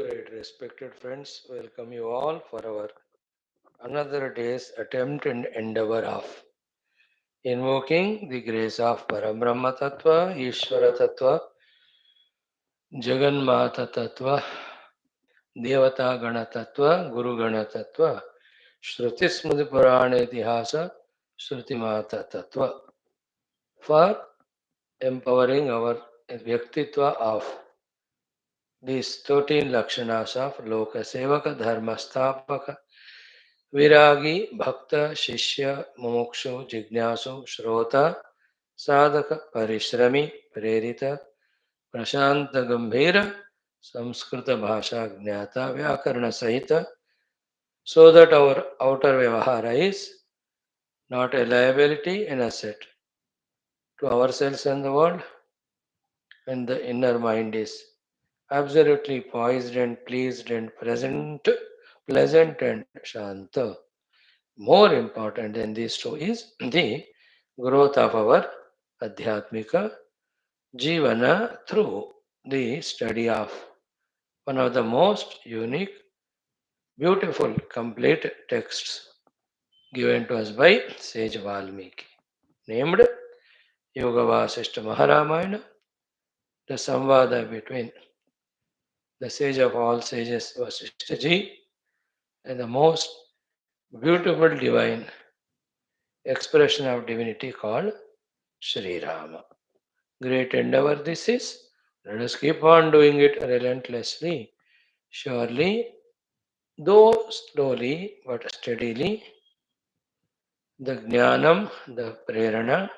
Great, respected friends, welcome you all for our another day's attempt and endeavor of invoking the grace of Parabrahma Tattva, Ishvara Tattva, Jagannatha Tattva, Devata Gana Tattva, Guru Gana Tattva, Shruti Smriti Purana Itihasa, Shruti Mata Tattva for empowering our Vyaktitva of these 13 Lakshanas of Loka Sevaka Dharma Stapaka Viragi, Bhakta, Shishya, Mumukshu, Jignasu, Shrota, Sadhaka, Parishrami, Prerita, Prashanta Gambhira, Samskrita Bhasha Gnata, Vyakarana Sahita, so that our outer Vyavahara is not a liability, an asset to ourselves and the world, and the inner mind is absolutely poised and pleased and present, pleasant and shanta. More important than these two is the growth of our Adhyatmika Jivana through the study of one of the most unique, beautiful, complete texts given to us by sage Valmiki, named Yoga Vaashishtha Maharamayana, the samvada between the sage of all sages Vaashishtha ji and the most beautiful divine expression of divinity called Sri Rama. Great endeavor this is. Let us keep on doing it relentlessly. Surely, though slowly but steadily, the jnanam, the prerana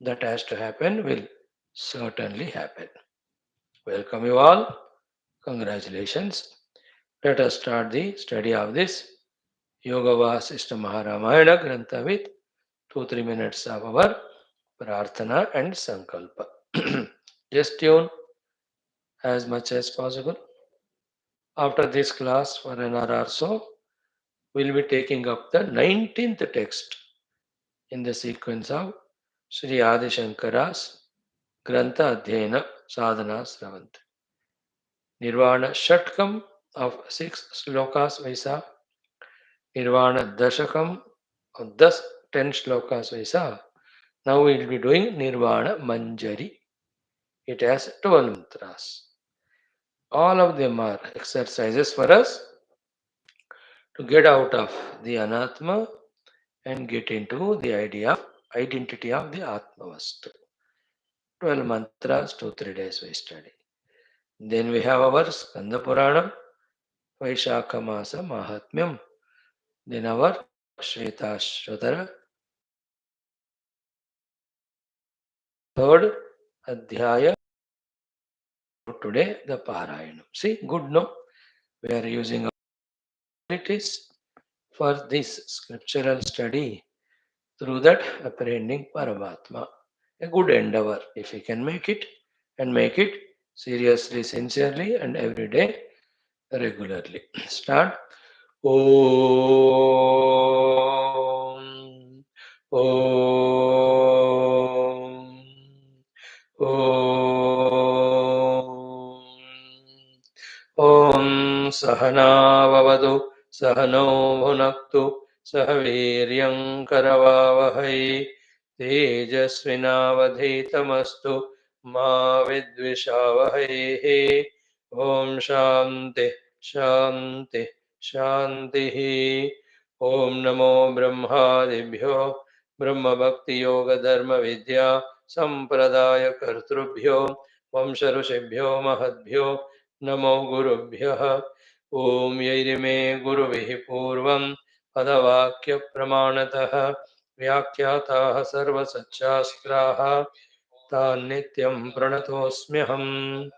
that has to happen will certainly happen. Welcome you all. Congratulations. Let us start the study of this Yoga Vaasishta Maharamayana Grantha with 2-3 minutes of our prarthana and sankalpa. Just tune as much as possible. After this class, for an hour or so, we'll be taking up the 19th text in the sequence of Sri Adi Shankara's Grantha Adhyayana Sadhana Sravant. Nirvana Shatkam of 6 slokas Vaisa, Nirvana Dashakam of 10 slokas Vaisa. Now we will be doing Nirvana Manjari. It has 12 mantras. All of them are exercises for us to get out of the anatma and get into the idea of identity of the Atmavastu. 12 mantras, 2-3 days we study. Then we have our Skanda Puranam, Vaishakha Masa Mahatmyam. Then our Shvetashvatara, third Adhyaya. Today the Parayanam. See, good no? We are using our abilities for this scriptural study through that apprehending Paramatma. A good endeavor if we can make it and make it seriously, sincerely, and every day regularly. Start. Om. Om. Om. Om Sahana Vavadu Sahano Bhunaktu Sahaviryam Karavavahai Tejasvinavadhitamastu Ma Vidvishavahai. Om Shanti Shanti Shanti. Om Namo Brahmadibhyo Brahma Bhakti Yoga Dharma Vidya Sampradaya Kartrubhyo Vamsharusibhyo Mahadbhyo Namo Gurubhyah. Om Yairime Guruvihi Purvam Padavakya Pramanatah Vyakyatah Sarva Satchastraha Tan Nityam Pranatosmyaham.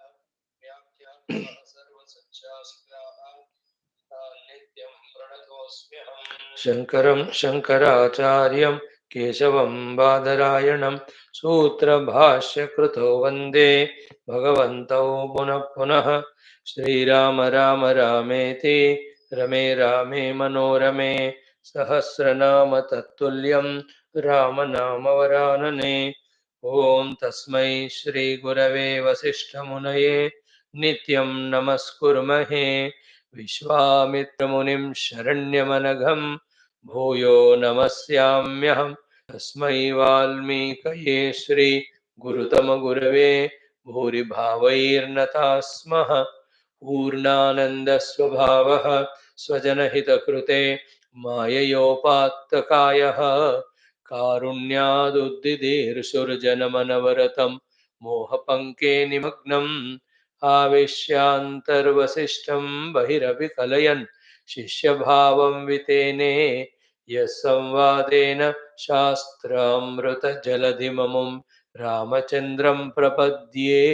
Shankaram Shankaracharyam Keshavam Badarayanam Sutrabhashya Kruto Vande Bhagavantau Punah Punah. Shri Rama Rama Rameti Rame Rame Manorame Sahasranama Tattulyam Ramanama Varanane. Om Tasmai Shri Gurave Vasishtha Munaye नित्यं नमस्कुर्महे विश्वामित्रमुनिं शरण्यमनघं भूयो नमस्याम्यहम् तस्मै वाल्मीकये श्री गुरुतमगुरवे भूरिभावैर्नता स्मः पूर्णानन्दस्वभावः स्वजनहितकृते माययोपात्तकायः कारुण्यादुद्दिदीर्षुर्जनमनवरतं मोहपङ्के निमग्नम् आवेश्यान्तर्वसिष्ठं बहिरपि कलयन् शिष्यभावं वितेने यः संवादेन शास्त्रामृतजलधिममुं रामचन्द्रं प्रपद्ये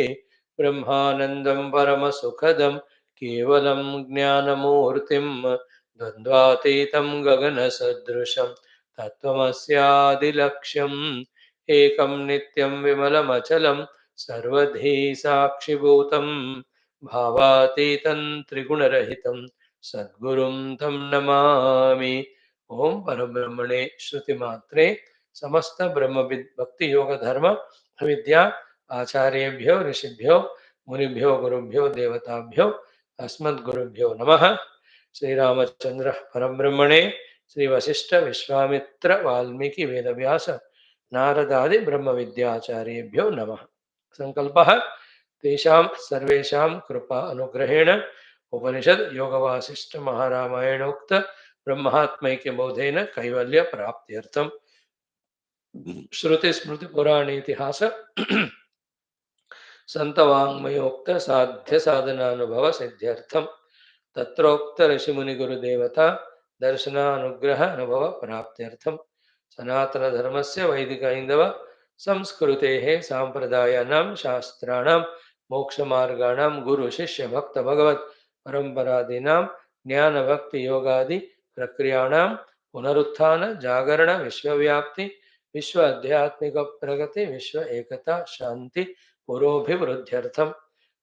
ब्रह्मानन्दं परमसुखदं केवलं ज्ञानमूर्तिं द्वन्द्वातीतं गगनसदृशं तत्त्वमस्यादिलक्ष्यम् एकं नित्यं विमलमचलं सर्वधी साक्षिभूतं भावातीतं त्रिगुणरहितं सद्गुरुं तं नमामि। ओम परब्रह्मणे श्रुतिमात्रे समस्त ब्रह्मविद् भक्ति योग धर्म विद्या आचार्येभ्यो ऋषिभ्यो मुनिभ्यो गुरुभ्यो देवताभ्यो अस्मद्गुरुभ्यो नमः। श्रीरामचंद्र परब्रह्मणे श्री वशिष्ठ विश्वामित्र वाल्मीकि वेदव्यास नारदादि ब्रह्म विद्याचार्येभ्यो नमः। संकल्पः तेषां सर्वेषां कृपा अनुग्रहेण उपनिषद योग वासिष्ठ महारामायणोक्त ब्रह्मात्मैक्य बोधेन कैवल्य प्राप्त्यर्थम श्रुति स्मृति पुराण इतिहास संतवाङ्मयोक्त साध्य साधनानुभव सिद्ध्यर्थम तत्रोक्त ऋषि मुनि गुरुदेवता दर्शनानुग्रह अनुभव प्राप्त्यर्थम सनातन धर्मस्य वैदिक हिंदव संस्कृतेः सांप्रदायानां शास्त्राणां मोक्षमार्गाणां गुरु शिष्य भक्त भगवत परंपरादीनां ज्ञान भक्ति योगादि प्रक्रियाणां पुनरुत्थान जागरण विश्वव्याप्ति विश्व आध्यात्मिक प्रगति विश्व एकता शांति पुरोभिवृद्ध्यर्थम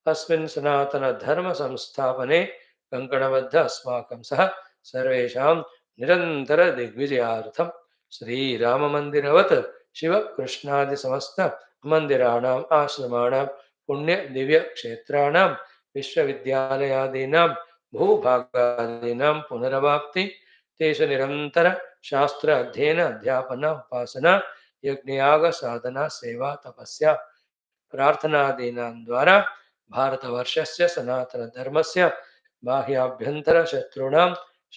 अस्मिन् सनातन धर्म संस्थापने कंकणबद्ध अस्माकं सह सर्वेषां निरंतर दिग्विजयार्थम श्री राम मंदिरवत शिव कृष्णादि समस्त मंदिराणाम् आश्रमाणां पुण्य दिव्य क्षेत्राणां विश्वविद्यालयादीनां भूभागादीनां पुनरवाप्ति तेषु निरंतर शास्त्र अध्ययन अध्यापन उपासना यज्ञयाग साधना सेवा तपस्या प्रार्थनादीनां द्वारा भारतवर्षस्य सनातन धर्मस्य बाह्याभ्यन्तर शत्रूणां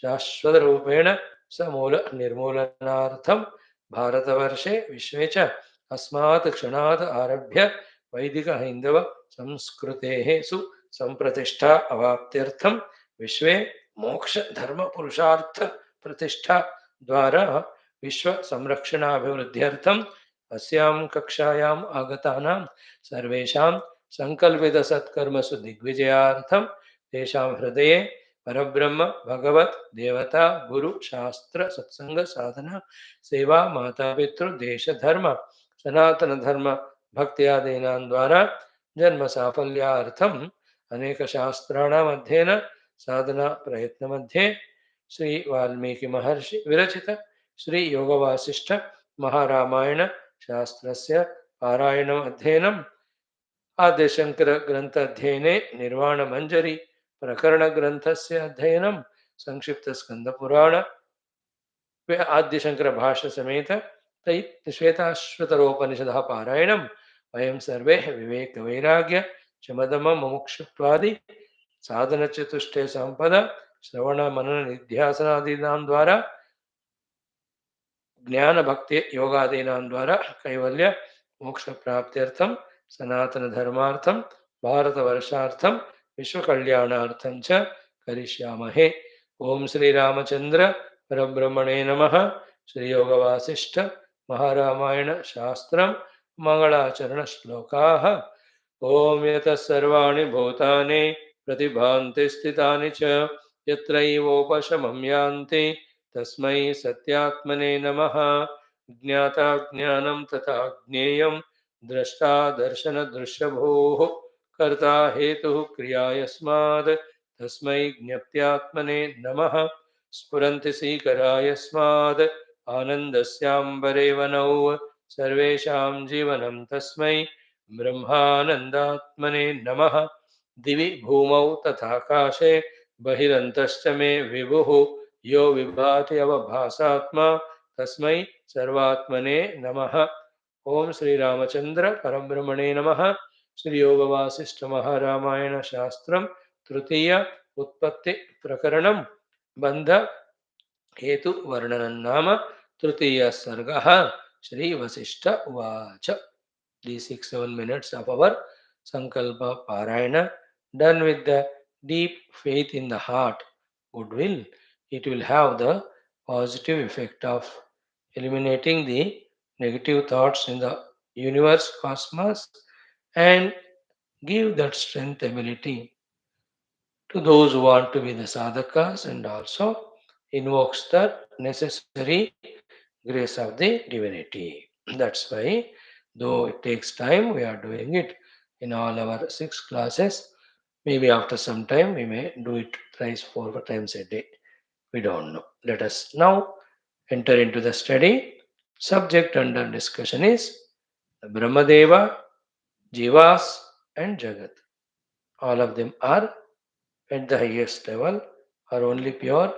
शाश्वतरूपेण समूल निर्मूलनार्थं भारतवर्षे विश्वे च अस्मात् क्षणात् आरभ्य वैदिक हिंदव संस्कृतेः सुसंप्रतिष्ठा अवाप्त्यर्थं विश्वे मोक्ष धर्म पुरुषार्थ प्रतिष्ठा द्वारा विश्व संरक्षणाभिवृद्ध्यर्थं अस्यां कक्षायाम् आगतानां सर्वेषां संकल्पित सत्कर्मसु दिग्विजयार्थं तेषां हृदये परब्रह्म भगवत देवता गुरु शास्त्र सत्संग साधना सेवा माता पितृ देश धर्म सनातन धर्म भक्त्यादीनां द्वारा जन्म साफल्यार्थम अनेक शास्त्राणाम् अध्ययन साधना प्रयत्न मध्ये श्री वाल्मीकि महर्षि विरचित श्री योग वासिष्ठ महारामायण शास्त्रस्य पारायणम् अध्ययनम् आद्यशंकर ग्रंथ अध्ययने निर्वाण मंजरी प्रकरण ग्रंथस्य अध्ययनं संक्षिप्त स्कंद पुराण आद्यशंकर भाष्य समेत श्वेताश्वतरोपनिषदः पारायणं वयं सर्वे विवेक वैराग्य शमदम मुमुक्षुत्वादि साधन चतुष्टय संपदा श्रवण मनन निध्यासनादीनां द्वारा ज्ञान भक्ति योगादीनां द्वारा कैवल्य मोक्ष प्राप्त्यर्थं सनातन धर्मार्थं भारत वर्षार्थं विश्व कल्याणार्थं च करिष्यामहे। ओम श्री रामचंद्र परब्रह्मणे नमः। श्री योग वासिष्ठ महारामायण शास्त्रं मंगलाचरण श्लोकाः। ओम यतः सर्वाणि भूतानि प्रतिभान्ति स्थितानि च यत्रैवोपशमं यान्ति तस्मै सत्यात्मने नमः। ज्ञाता ज्ञानं तथा ज्ञेयं द्रष्टा दर्शन दृश्यभूः कर्ता हेतुः क्रिया यस्माद् तस्मै ज्ञप्त्यात्मने नमः। स्फुरन्ति सीकरा यस्माद् आनन्दस्याम्बरे वनौ सर्वेषां जीवनं तस्मै ब्रह्मानन्दात्मने नमः। दिवि भूमौ तथाकाशे बहिरन्तश्च मे विभुः यो विभाति अवभासात्मा तस्मै सर्वात्मने नमः। ओम श्री रामचंद्र परब्रह्मणे नमः। श्री योग वासिष्ठ महारामायण शास्त्रम तृतीय उत्पत्ति प्रकरणम बंध हेतु वर्णनं नाम तृतीय सर्गः। श्री वशिष्ठ उवाच। These 6-7 minutes of our Sankalpa Parayana, done with the deep faith in the heart, goodwill, it will have the positive effect of eliminating the negative thoughts in the universe, cosmos, and give that strength, ability to those who want to be the sadhakas, and also invokes the necessary grace of the divinity. That's why, though it takes time, we are doing it in all our 6 classes. Maybe after some time, we may do it thrice, 4 times a day. We don't know. Let us now enter into the study. Subject under discussion is Brahmadeva, Jivas, and Jagat. All of them are at the highest level, are only pure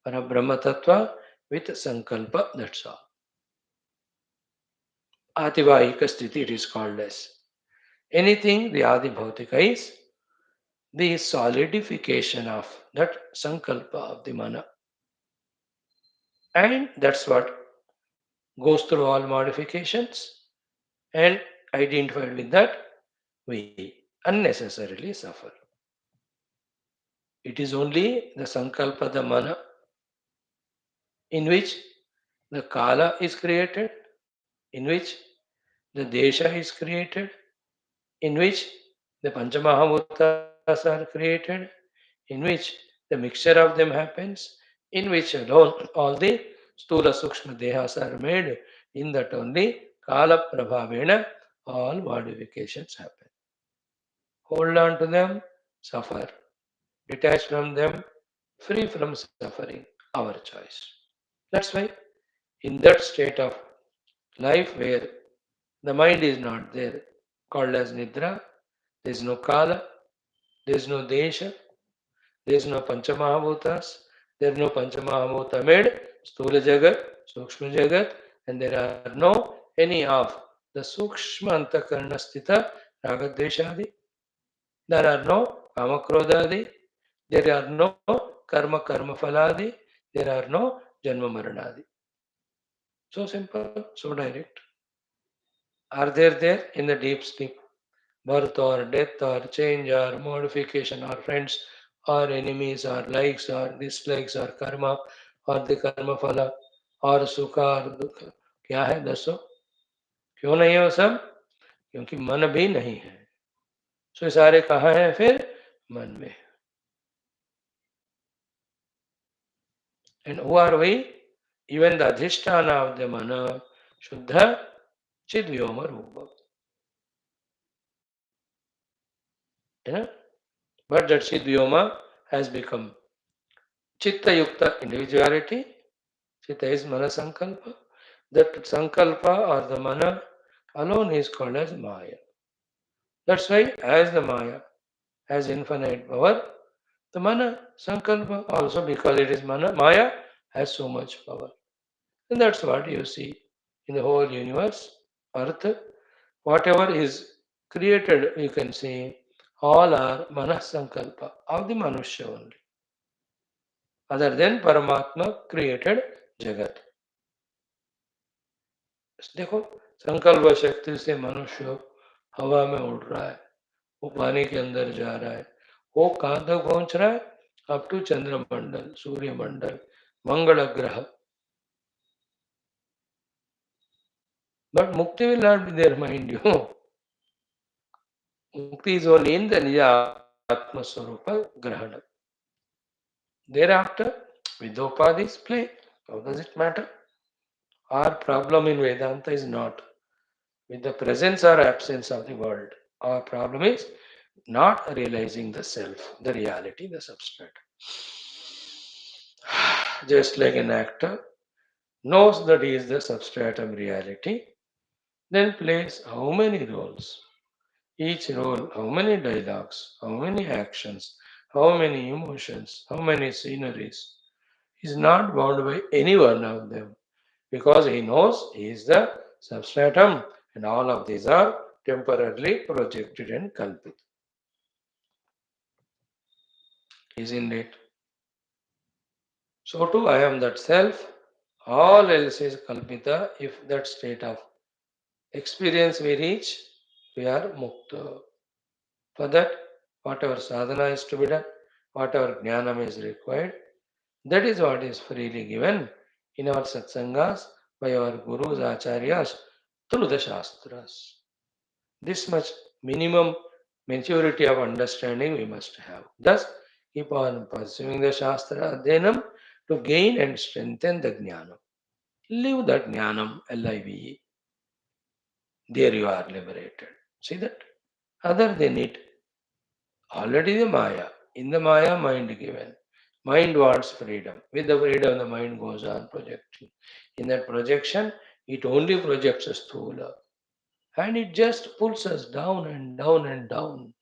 Parabrahma Tattva with Sankalpa. That's all. Ativahika Sthiti it is called as. Anything the Adi Bhautika is the solidification of that Sankalpa of the Mana. And that's what goes through all modifications, and identified with that, we unnecessarily suffer. It is only the Sankalpa, the Mana, in which the Kala is created, in which the Desha is created, in which the Panchamahabhutas are created, in which the mixture of them happens, in which alone all the Stula Sukshma Dehas are made, in that only Kala Prabhavena all modifications happen. Hold on to them, suffer. Detach from them, free from suffering, our choice. That's why, in that state of life where the mind is not there, called as Nidra, there is no Kala, there is no Desha, there is no Panchamahabhutas, there is no Panchamahabhuta made, Stula Jagat, Sukshma Jagat, and there are no any of the Sukshma Antakarna Sthita Ragadveshadi. There are no Kamakrodadi, there are no Karma Phaladi, there are no Janma Maranadi. So simple, so direct. Are there in the deep sleep? Birth or death or change or modification or friends or enemies or likes or dislikes or karma or the karma phala और सुख और दुख क्या है दसो? क्यों नहीं है वो सब? क्योंकि मन भी नहीं है. सो ये सारे कहाँ हैं फिर? मन में. And who are we? Even the adhisthana of the mana, Shuddha Chidvyoma Rupa. You know? But that Chidvyoma has become Chitta Yukta individuality. Chitta is Mana Sankalpa. That Sankalpa or the Mana alone is called as Maya. That's why, as the Maya has infinite power, the Mana Sankalpa also, because it is Mana, Maya has so much power. And that's what you see in the whole universe, Earth. Whatever is created, you can see, all are Manas Sankalpa of the Manushya only. Other than Paramatma created Jagat. देखो, संकल्प शक्ति से मनुष्य हवा में उड़ रहा है, वो पानी के अंदर जा रहा है, वो कहाँ तक पहुंच रहा है? अप टू चंद्रमंडल, सूर्यमंडल, मंगल ग्रह. But Mukti will not be there, mind you. Mukti is only in the Nija Atma Swarupa Grahana. Thereafter, with Upadhis play. How does it matter? Our problem in Vedanta is not with the presence or absence of the world. Our problem is not realizing the self, the reality, the substrate. Just like an actor knows that he is the substratum reality, then plays how many roles? Each role, how many dialogues, how many actions, how many emotions, how many sceneries, is not bound by any one of them because he knows he is the substratum and all of these are temporarily projected and kalpit. Isn't it? So too I am that self, all else is kalpita. If that state of experience we reach, we are mukta. For that, whatever sadhana is to be done, whatever jnanam is required, that is what is freely given in our satsangas by our gurus, acharyas, through the shastras. This much minimum maturity of understanding we must have. Thus, keep on pursuing the shastra adhenam to gain and strengthen the jnanam. Live that jnanam, L-I-V-E. There you are liberated. See that? Other than it, already the Maya. In the Maya, mind given. Mind wants freedom. With the freedom, the mind goes on projecting. In that projection, it only projects a sthula. And it just pulls us down and down and down.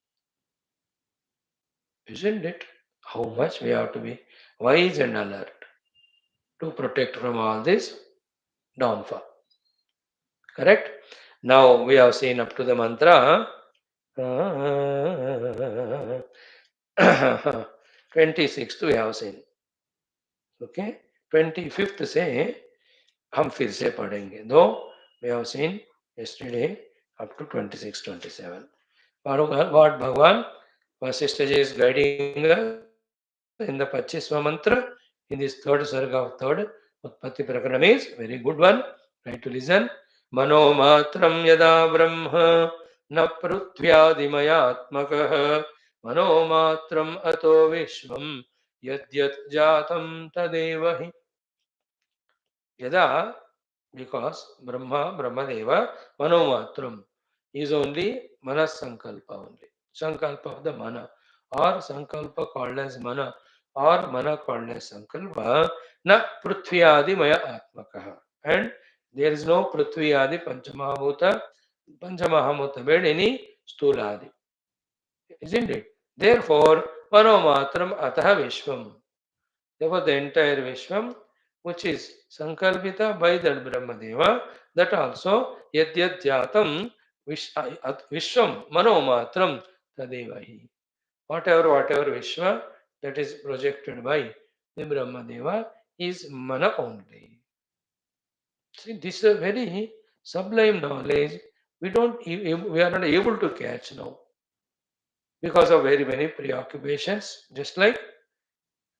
Isn't it? How much we have to be wise and alert to protect from all this downfall. Correct? Now we have seen up to the mantra 26th we have seen. Okay? 25th से हम फिर से पढ़ेंगे. Though we have seen yesterday up to 26, 27. What Bhagavan Vaashishtha is guiding us in the Pachisva mantra in this third sarga of third Utpatthi Prakaranam is very good one. Try to listen. Mano matram yada brahma na pruthyadimayatmakah mano matram ato vishvam yadyat jatam tadevahi. Yada, because Brahmadeva, Manomatram is only Manas Sankalpa only. Sankalpa of the Mana or Sankalpa called as Mana or Mana called as Sankalpa, na Prithvyadi Maya Atmakaha. And there is no Prithvyadi Panchamahabhuta bed any Stuladi. Isn't it? Therefore, Manomatram Ataha Vishwam. Therefore, the entire Vishwam, which is Sankalpita by that Brahmadeva, that also Yadyat Jatam Vishwam Manomatram Tadevahi. Whatever Vishwa that is projected by the Brahmadeva is Mana only. See, this is a very sublime knowledge. We are not able to catch now because of very many preoccupations. Just like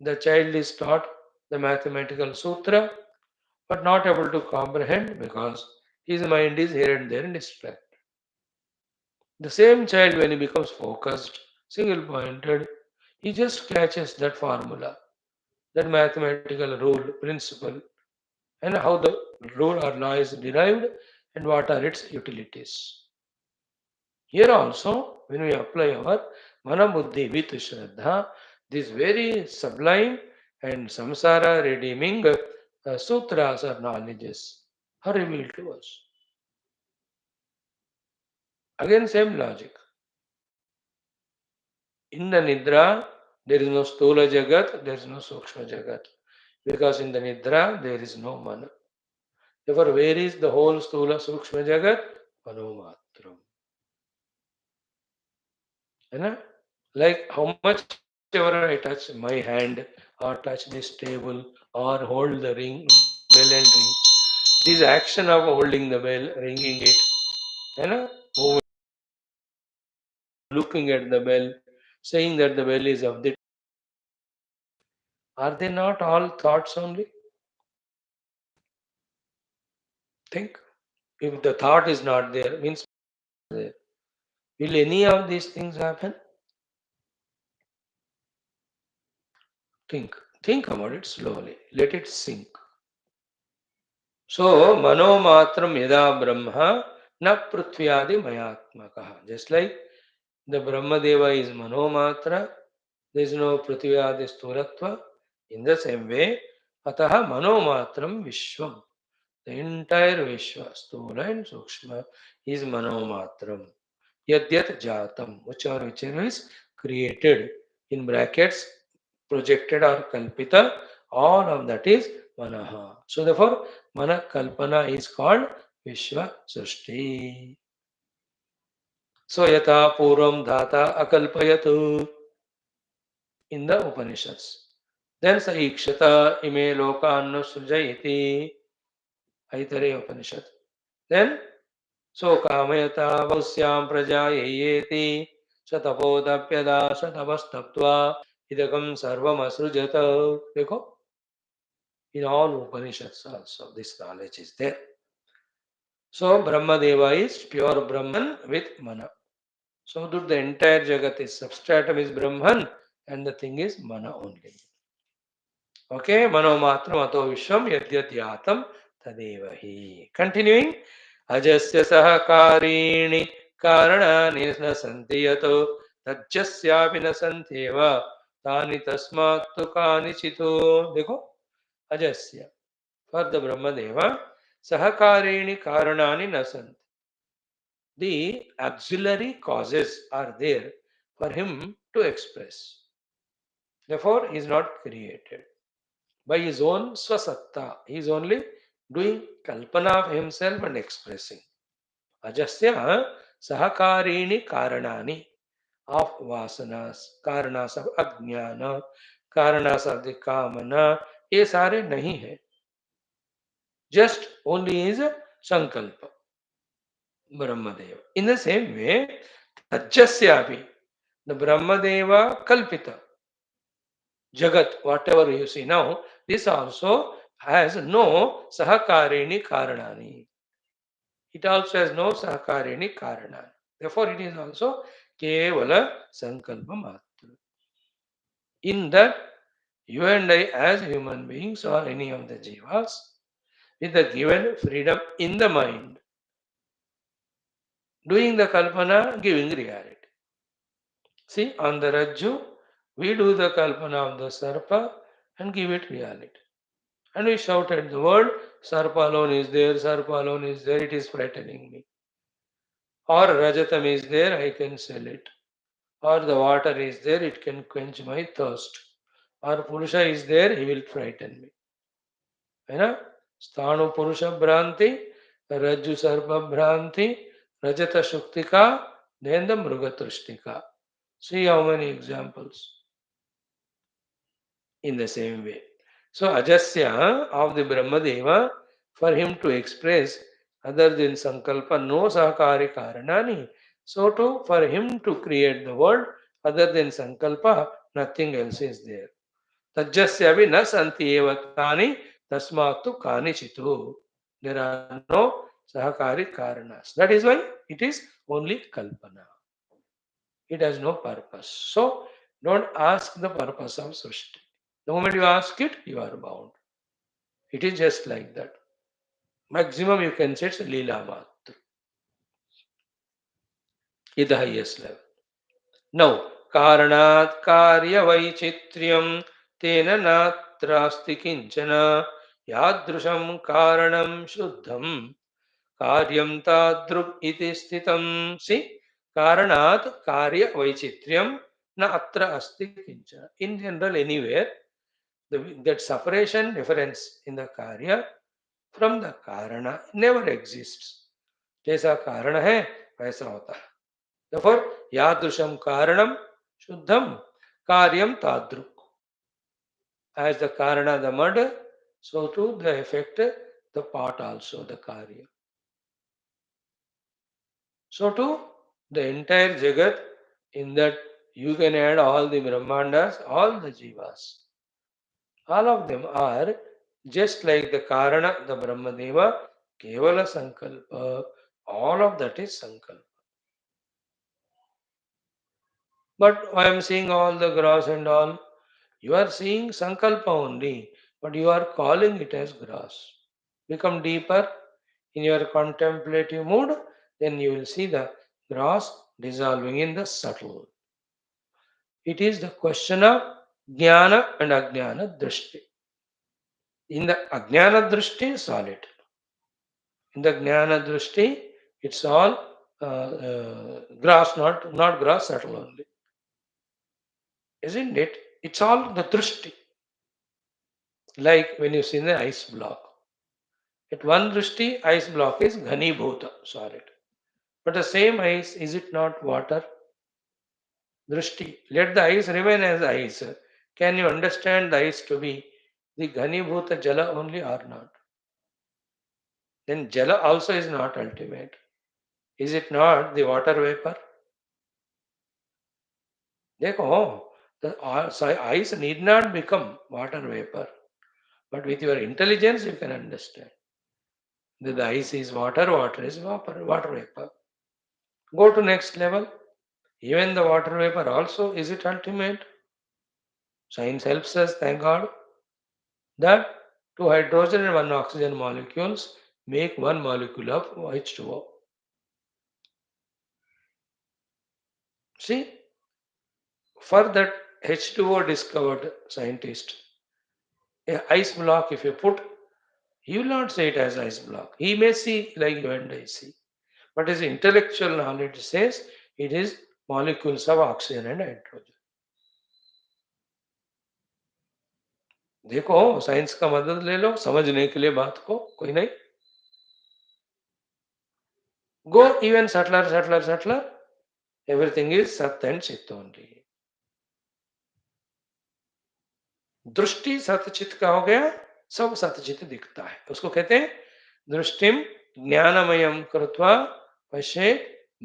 the child is taught the mathematical sutra but not able to comprehend because his mind is here and there and distracted. The same child, when he becomes focused, single pointed, he just catches that formula, that mathematical rule, principle, and how the rule or law is derived and what are its utilities. Here also, when we apply our Mana Buddhi with Shraddha, this very sublime and samsara redeeming sutras or knowledges are revealed to us. Again, same logic. In the Nidra, there is no Stula Jagat, there is no Sukshma Jagat. Because in the Nidra, there is no Mana. Therefore, where is the whole Stula Sukshma Jagat? Manomatram. Like how much ever I touch my hand or touch this table or hold the ring, bell and ring, this action of holding the bell, ringing it, looking at the bell, saying that the bell is of the, are they not all thoughts only? Think. If the thought is not there, means there. Will any of these things happen? Think. Think about it slowly. Let it sink. So, mano matram yada brahma na prithvyadi mayatmakaha. Just like the Brahmadeva is mano matra, there is no prithvyadi sturatva. In the same way, ataha mano matram vishwam. The entire Vishwa, Stula and Sukshma, is Mano Matram. yadyat jatam, whichever is created, in brackets, projected or kalpita, all of that is manaha. So therefore, mana kalpana is called Vishwa Srishti. So yata purvam dhata akalpayatu in the Upanishads. Then sa ikshata ime lokanna sujayati, Aitareya Upanishad. Then so kamayata vasyam prajayeti satapodapyada satavastaptva idakam sarvam asrujata. देखो, in all Upanishads also this knowledge is there. So Brahmadeva is pure Brahman with mana. So the entire Jagat is substratum is Brahman and the thing is mana only. Okay, mano matra mato vishwam yadyat yatam tadeva hi. Continuing, ajasya sahakarini karanani na santi yato tajjasyapi na santeva tani tasmat tu kani chito. देखो, ajasya, for the Brahmadeva, sahakarini karanani na santi. The auxiliary causes are there for him to express. Therefore, he is not created. By his own swasatta, he is only doing kalpana of himself and expressing. Ajasya sahakarini karanani of vasanas, karanas of ajnana, karanas of the kamana, ये सारे नहीं है. Just only is sankalpa. Brahmadeva. In the same way, Tajjasyapi, the Brahmadeva Kalpita, Jagat, whatever you see now, this also has no Sahakarini Karanani. It also has no Sahakarini Karanani. Therefore, it is also Kevala Sankalpa Matra. In that, you and I, as human beings or any of the Jivas, with the given freedom in the mind, doing the Kalpana, giving reality. See, on the Rajju, we do the Kalpana of the Sarpa and give it reality. And we shout at the word, Sarpa alone is there, Sarpa alone is there, it is frightening me. Or Rajatam is there, I can sell it. Or the water is there, it can quench my thirst. Or Purusha is there, he will frighten me. Right? Sthanu Purusha Bhranti, Rajju Sarpa Bhranti, Rajata Shuktika, then the Mrugatrishtika. See how many examples. In the same way. So Ajasya of the Brahmadeva, for him to express other than Sankalpa, no Sahakari Karanani. So too, for him to create the world, other than Sankalpa, nothing else is there. Tajjasyavi na santi evatani tasmatu kani chitu. There are no Sahakari Karanas. That is why it is only Kalpana. It has no purpose. So don't ask the purpose of Srishti. The moment you ask it, you are bound. It is just like that. Maximum you can say it's Leela Matra. Is the highest level. Now, Karanat Karya Vaichitriam Tena Natrasti Kinchana Yadrusham Karanam Shuddham Karyam Tadruk iti Sthitam. See, Karanat Karya Vaichitriam Na Atra Asti Kinchana. In general, anywhere, that separation difference in the Karya from the Karana never exists. जैसा कारण है वैसा होता है. Therefore, यादृशम कारणम शुद्धम कार्यम तादृक. As the Karana, the mud, so too the effect, the pot also, the Karya. So too, the entire Jagat, in that you can add all the Brahmandas, all the Jivas. All of them are just like the Karana, the Brahmadeva, Kevala Sankalpa, all of that is Sankalpa. But I am seeing all the grass and all. You are seeing Sankalpa only, but you are calling it as grass. Become deeper in your contemplative mood, then you will see the grass dissolving in the subtle. It is the question of Jnana and Ajnana Drishti. In the Ajnana Drishti, solid. In the Jnana Drishti, it's all grass, not grass, subtle only. Isn't it? It's all the drishti. Like when you see the ice block. At one drishti, ice block is ghani bhuta, solid. But the same ice, is it not water? Drishti. Let the ice remain as ice. Can you understand the ice to be the ghani bhuta jala only or not? Then jala also is not ultimate. Is it not the water vapor? Dekho, the ice need not become water vapor. But with your intelligence, you can understand that the ice is water, water is water vapor. Go to next level. Even the water vapor also, is it ultimate? Science helps us, thank God, that two hydrogen and one oxygen molecules make one molecule of H2O. See, for that H2O discovered scientist, a ice block if you put, he will not say it as ice block. He may see like you and I see. But his intellectual knowledge says it is molecules of oxygen and hydrogen. देखो science का मदद ले लो समझने के लिए बात को कोई नहीं go even subtler everything is sat and chit only दृष्टि सतचित का हो गया सब सतचित दिखता है उसको कहते हैं दृष्टिम ज्ञानमयम कृत्वा पश्ये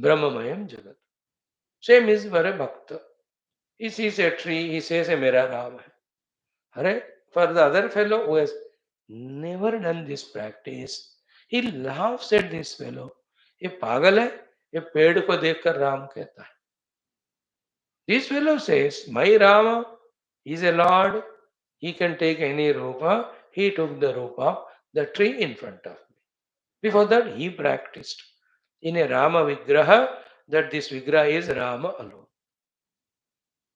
ब्रह्ममयम जगत सेम इज वर भक्त इसी से ट्री ही से मेरा राम है अरे for the other fellow who has never done this practice he laughs at this fellow ये पागल है ये पेड़ को देखकर राम कहता है this fellow says my Rama is a lord he can take any rupa he took the rupa of the tree in front of me before that he practiced in a Rama vigraha that this vigraha is Rama alone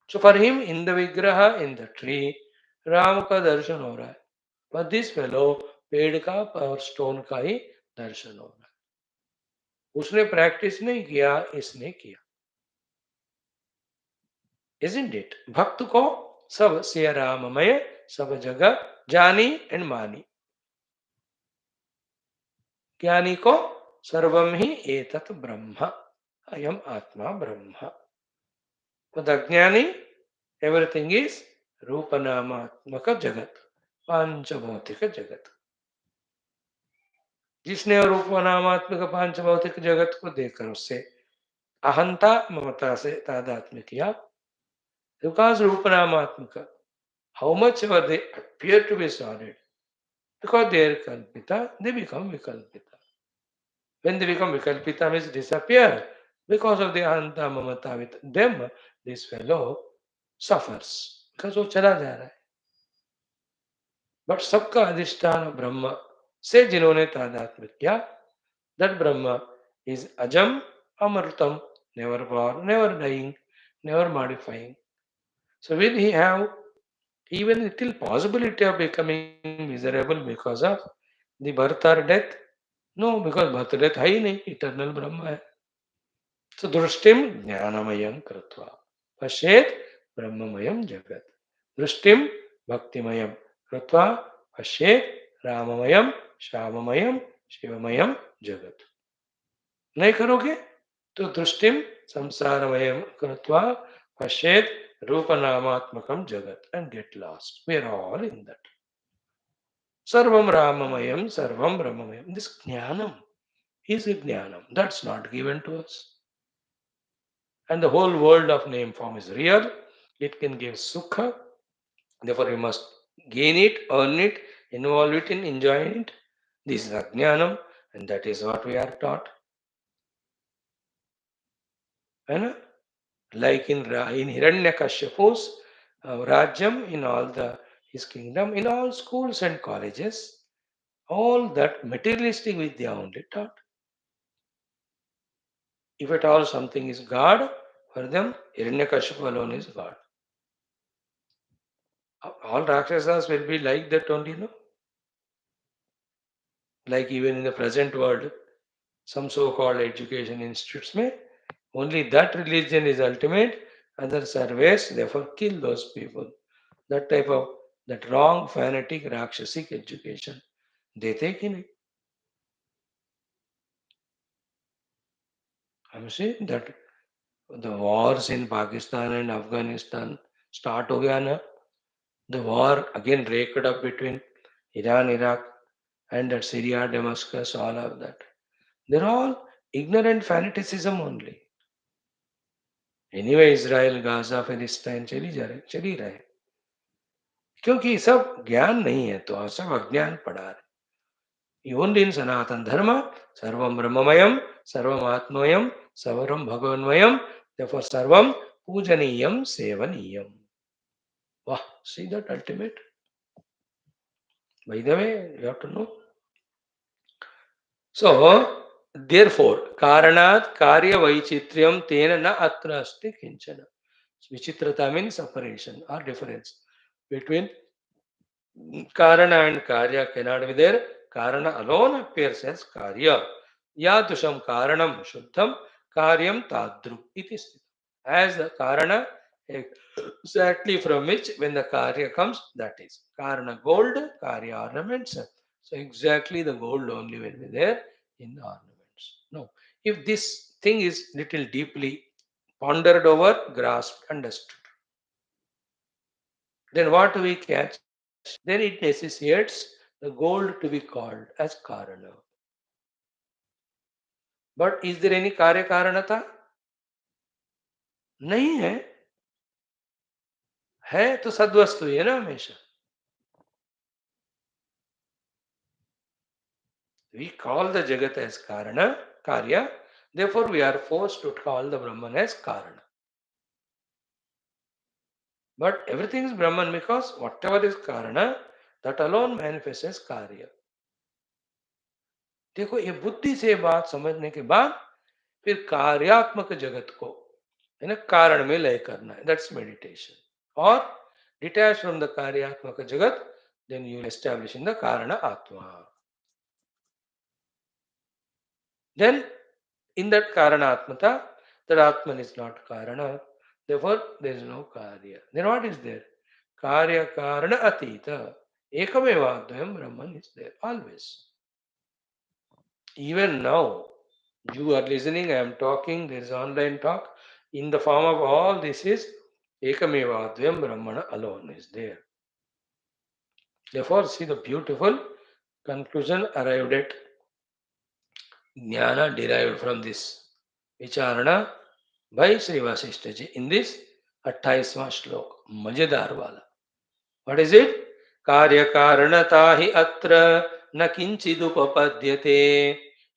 so for him in the vigraha in the tree Ram का दर्शन हो रहा है पर this fellow पेड़ का और stone का ही दर्शन हो रहा है उसने प्रैक्टिस नहीं किया इसने किया isn't it भक्त को सब सिया राममय सब जगह जानी एंड मानी ज्ञानी को सर्वम ही एतत् ब्रह्म अयम आत्मा ब्रह्म but अज्ञानी एवरीथिंग इज रूपनामात्मक जगत पांचभौतिक जगत जिसने रूप नामात्मक पांच भौतिक जगत को देखकर उससे अहंता ममता से तादात्म्य किया because रूप नामात्मक how much ever they appear to be solid because they are kalpita they become vikalpita when they become vikalpita means disappear because of the ahanta mamata with them this fellow suffers because वो चला जा रहा है but सबका अधिष्ठान ब्रह्म से जिन्होंने तादात्म्य किया that Brahma is Ajam Amrutam, never born, never dying, never modifying. So will he have even little possibility of becoming miserable because of the birth or death? No, because birth death है ही नहीं, eternal Brahma है. So दृष्टिम ज्ञानमयं कृत्वा पश्येत् ब्रह्ममयं जगत्. दृष्टिम भक्तिमयं कृत्वा पश्येत् राममयं श्याममयं शिवमयं जगत्. नहीं करोगे तो दृष्टिम संसारमयम कृत्वा पश्येत् रूपनामात्मकम जगत and get lost we are all in that सर्वम राममयम सर्वम ब्रह्ममयम दिस ज्ञानम is jnanam that's not given to us and the whole world of name form is real it can give sukha therefore you must gain it earn it involve it in enjoying it this is ajnanam and that is what we are taught है ना like in Hiranyakashipu's Rajyam, in all his kingdom, in all schools and colleges, all that materialistic Vidya only taught. If at all something is God, for them, Hiranyakashipu alone is God. All Rakshasas will be like that only, no? Like even in the present world, some so-called education institutes may, only that religion is ultimate, others are waste, therefore kill those people. That type of, that wrong, fanatic, rakshasic education they take in it. I'm saying that the wars in Pakistan and Afghanistan start ho gaya na. The war again raked up between Iran, Iraq, and that Syria, Damascus, all of that. They're all ignorant fanaticism only. Anyway Israel Gaza फिलिस्तीन चली रहे क्योंकि सब ज्ञान नहीं है तो सब अज्ञान पड़ा है ओनली इन सनातन धर्म सर्वम ब्रह्ममयम सर्वम आत्मयम सर्वम भगवन्मयम therefore सर्वम पूजनीयम सेवनीयम वाह see that ultimate by the way you have to know so therefore कारणात् कार्य वैचित्र्यम तेन न अत्र अस्ति किंचन vichitrata means separation or difference between Karana and Karya cannot be there. Karana alone appears as Karya. Yadusham Karanam Shuddham Karyam Tadru. It is as the Karana exactly from which when the Karya comes, that is. Karana gold, Karya ornaments. So exactly the gold only will be there in the ornaments. No. If this thing is little deeply pondered over, grasped, understood, then what do we catch? Then it necessitates the gold to be called as Karana. But is there any Karya Karanata? नहीं है तो सद्वस्तु है ना हमेशा. We call the Jagat as Karana, Karya. Therefore, we are forced to call the Brahman as Karana. But everything is Brahman because whatever is Karana, that alone manifests as Karya. देखो ये बुद्धि से बात समझने के बाद फिर कार्यात्मक जगत को है ना कारण में लय करना है. That's meditation. Or detached from the Karyatmaka Jagat, then you will establish in the Karana Atma. Then in that Karana Atmata, that Atman is not Karana. Therefore, there is no Karya. Then what is there? Karya Karana Atita. Ekamevadvayam Brahman is there always. Even now, you are listening, I am talking, there is online talk. In the form of all this is Ekamevadvayam Brahmana alone is there. Therefore, see the beautiful conclusion arrived at. Jnana derived from this Vicharana by Sri Vaashishtha ji in this 28वां श्लोक मजेदार वाला. What is it? कार्य कारणता हि अत्र न किंचिदुपपद्यते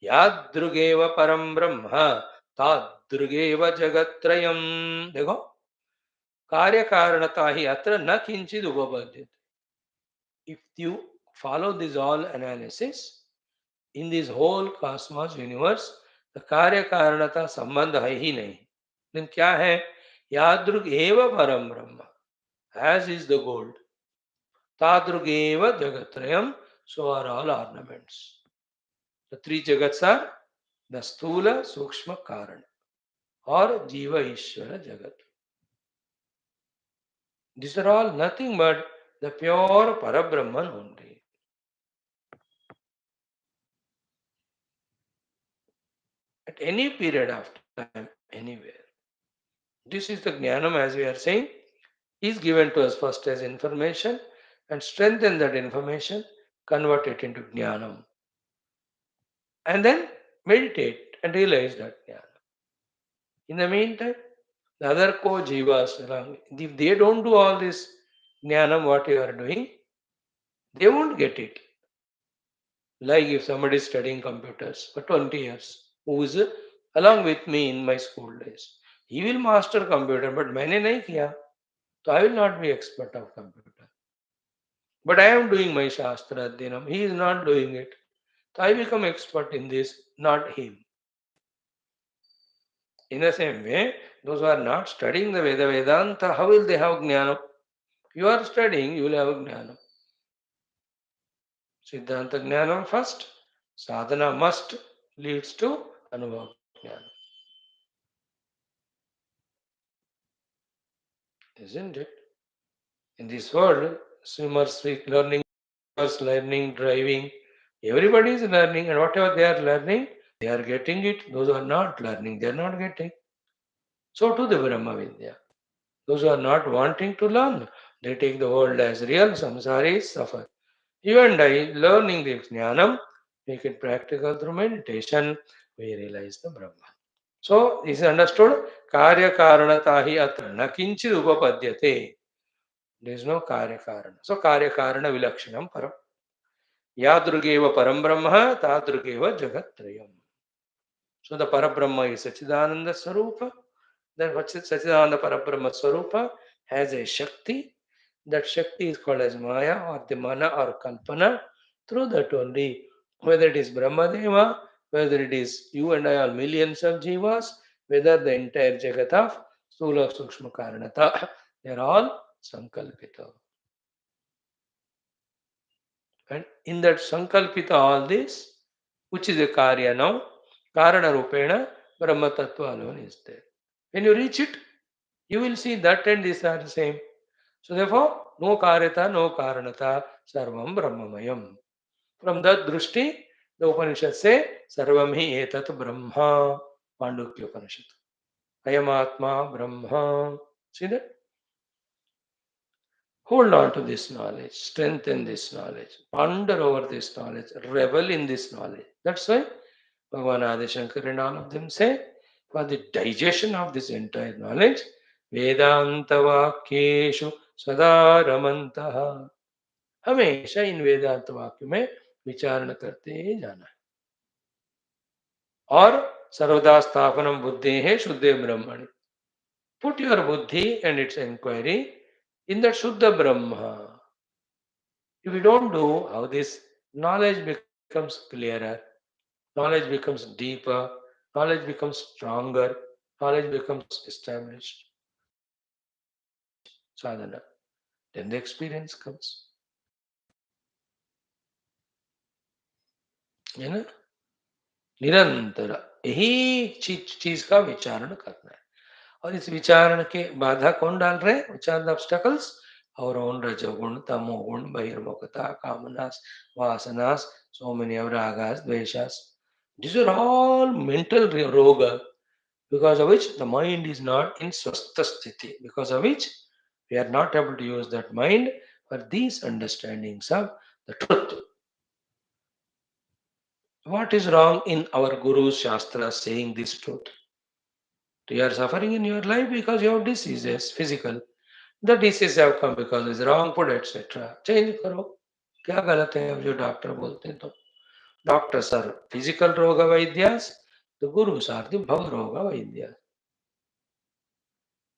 यादृगेव परम ब्रह्म तादृगेव जगत्त्रयम्. देखो कार्य कारणता हि अत्र न किंचिदुपपद्यते. If you follow this all analysis, in this whole cosmos universe, the karya karanata sambandha hai hi nahi. Then kya hai? Yadrug eva param brahma. As is the gold. Tadrug eva jagatrayam. So are all ornaments. The three jagats are the sthula, sukshma, karana. Or jiva ishvara jagat. These are all nothing but the pure Parabrahman only. At any period of time, anywhere. This is the jnanam, as we are saying, is given to us first as information and strengthen that information, convert it into jnanam. And then meditate and realize that jnana. In the meantime, the other co-jivas, if they don't do all this jnanam, what you are doing, they won't get it. Like if somebody is studying computers for 20 years, who is along with me in my school days, he will master computer, but मैंने नहीं किया, so I will not be expert of computer. But I am doing my Shastra Adhyanam, he is not doing it. So I become expert in this, not him. In the same way, those who are not studying the Vedanta, how will they have Jnana? You are studying, you will have Jnana. Siddhanta Jnanam first, sadhana must, leads to Anubhav Jnana. Isn't it? In this world, swimmers learning, driving, everybody is learning, and whatever they are learning, they are getting it. Those who are not learning, they are not getting. So too the Brahma Vidya. Those who are not wanting to learn, they take the world as real. Samsaris suffer. You and I, learning the Jnanam, make it practical through meditation, we realize the Brahma. So, this is understood. Karya karanatahi atra nakinchid upapadyate. There is no karya karana. So, karya karana vilakshanam param. Yadrugeva param brahma, tadrugeva jagat-trayam. So, the Parabrahma is Sachidananda Swarupa. Then Sachidananda Parabrahma Swarupa has a Shakti. That Shakti is called as Maya or the Mana or Kalpana. Through that only, whether it is Brahmadeva, whether it is you and I or millions of jivas, whether the entire Jagat of Stula Sukshma Karanata, they are all Sankalpita. And in that Sankalpita, all this, which is a Karya now, Karana Rupena, Brahma Tattva alone is there. When you reach it, you will see that and this are the same. So therefore, no Karyata, no Karanata, Sarvam Brahmamayam. From that drushti, the Upanishads say, Sarvam hi etat Brahma, Pandukya Upanishad. Ayamatma Brahma. See that? Hold on to this knowledge, strengthen this knowledge, ponder over this knowledge, revel in this knowledge. That's why Bhagavan Adi Shankar and all of them say, for the digestion of this entire knowledge, Vedanta Vakyeshu Sada Ramantaha. हमेशा इन वेदांत वाक्य में विचारण करते जाना है और सर्वदा स्थापनम बुद्धि है शुद्धे ब्रह्मणि. Put your buddhi and its inquiry in that Shuddha Brahma. If you don't do, how this knowledge becomes clearer, knowledge becomes deeper, knowledge becomes stronger, knowledge becomes established. Sadhana. Then the experience comes. है ना? निरंतर यही चीज का विचारण करना है. और इस विचारण के बाधा कौन डाल रहे हैं? Which are the obstacles? Our own rajagun, tamogun, bahirmukta, kamanas, vasanas, so many of ragas, dveshas. These are all mental roga, because of which the mind is not in swastha sthiti, because of which we are not able to use that mind for these understandings of the truth. What is wrong in our Guru's Shastra saying this truth? You are suffering in your life because you have diseases, physical. The diseases have come because it's wrong food, etc. Change करो. क्या गलत है अब जो doctor बोलते हैं तो? Doctors are physical roga vaidyas. The gurus are the bhava roga vaidyas.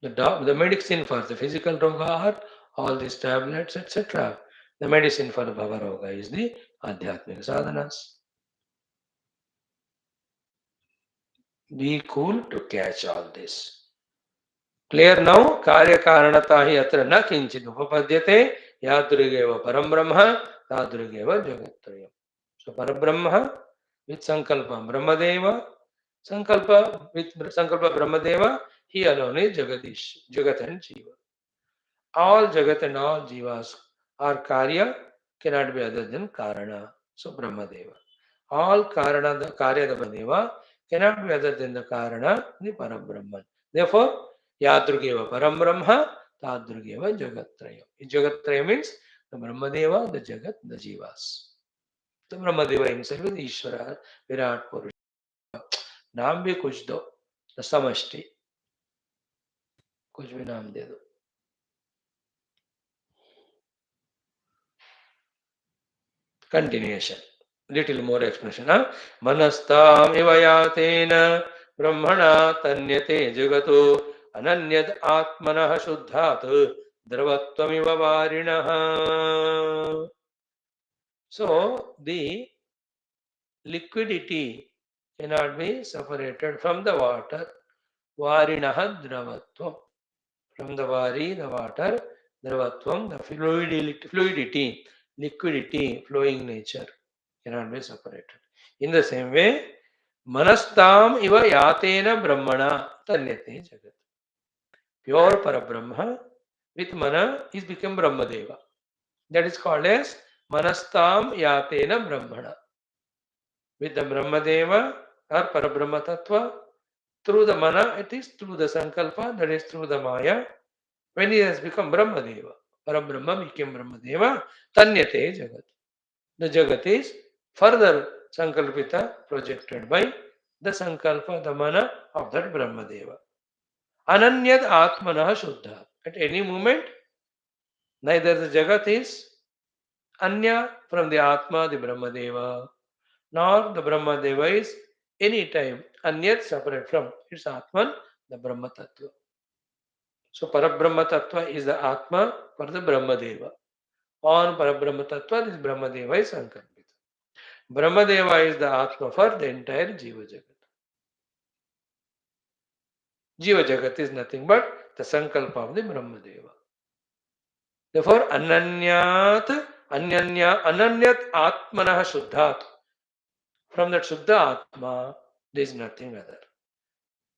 The medicine for the physical roga are all these tablets, etc. The medicine for the bhava roga is the adhyatmika sadhanas. Be cool to catch all this. Clear now? Karya karanata hi atra na kinchid upapadyate yadrugeva param brahma tadrugeva jagattrayam. So Parabrahma with Sankalpa Brahmadeva, Sankalpa with Sankalpa Brahmadeva, he alone is Jagadish, Jagat and Jiva. All Jagat and all Jivas are Karya, cannot be other than Karana. So Brahmadeva. All Karana, the Karya the Brahmadeva cannot be other than the Karana, the Parabrahman. Therefore, Yadrugeva Param Brahma, Tadrugeva Jagattrayam. Jagattrayam means the Brahmadeva, the Jagat, the Jivas. तो Brahmadev himself ईश्वर विराट पुरुष नाम भी कुछ दो तो समष्टि कुछ भी नाम दे दो. Continuation, little more explanation. मनस्ताम इव यातेन ब्रह्मणा तन्यते जगतो अनन्यद आत्मनः शुद्धात् द्रवत्वमिव वारिणः. So the liquidity cannot be separated from the water. Varinaha dravatvam. From the vari, the water, dravatvam, the fluidity, liquidity, flowing nature cannot be separated. In the same way, Manastam iva yatena brahmana tanyate jagat. Pure Parabrahma with mana is become Brahmadeva. That is called as Manastam yatena brahmana. With the Brahmadeva or Parabrahma Tattva, through the mana, it is through the Sankalpa, that is through the Maya. When he has become Brahmadeva, Parabrahma became Brahmadeva, Tanyate Jagat. The Jagat is further Sankalpita projected by the Sankalpa, the mana of that Brahmadeva. Ananyad Atmanah Shuddha. At any moment, neither the Jagat is Anya from the Atma, the Brahmadeva, nor the Brahmadeva is any time Anyat separate from its Atman, the Brahma Tattva. So Parabrahma Tattva is the Atma for the Brahmadeva. On Parabrahma Tattva, this Brahmadeva is Sankalpita. Brahmadeva is the Atma for the entire Jiva Jagat. Jiva Jagat is nothing but the Sankalpa of the Brahmadeva. Therefore, Ananyat Atmanah Shuddhat. From that Shuddha Atma, there is nothing other.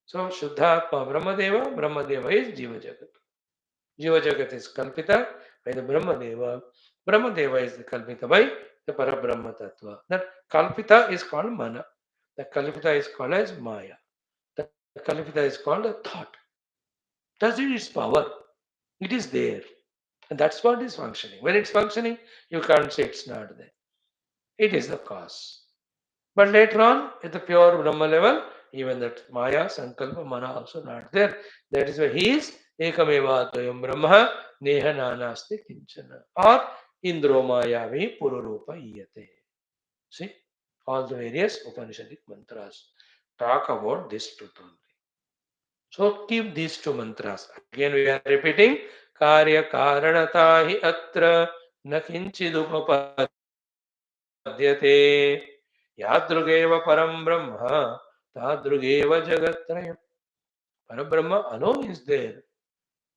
So, Shuddha Atma Brahmadeva, Brahmadeva is Jiva Jagat. Jiva Jagat is Kalpita by the Brahmadeva. Brahmadeva is Kalpita by the Parabrahma Tattva. That Kalpita is called Mana. The Kalpita is called as Maya. The Kalpita is called a thought. Does it its power? It is there. And that's what is functioning. When it's functioning, you can't say it's not there. It is the cause. But later on, at the pure Brahma level, even that Maya, Sankalpa, Mana also not there. That is why he is Ekameva Dvayam Brahma Neha Nanasti Kinchana. Or Indro Maya Vi Pururupa Iyate. See, all the various Upanishadic mantras talk about this truth only. So keep these two mantras. Again we are repeating Karya Karanata Hi Atra Na Kinchidupapadyate Yadrugeva Param Brahma Tadrugeva Jagatrayam. Parabrahma alone is there.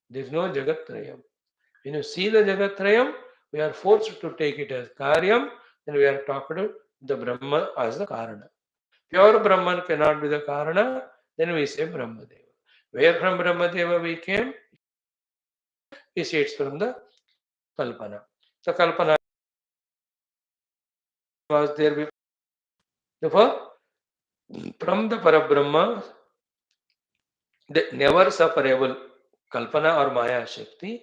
There is no Jagatrayam. When you see the Jagatrayam, we are forced to take it as Karyam, and we are talking about the Brahma as the Karana. Pure Brahman cannot be the Karana, then we say Brahmadeva. Where from Brahmadeva we came? We say it's from the Kalpana. So Kalpana was there before. Therefore, from the Parabrahma, the never separable Kalpana or Maya Shakti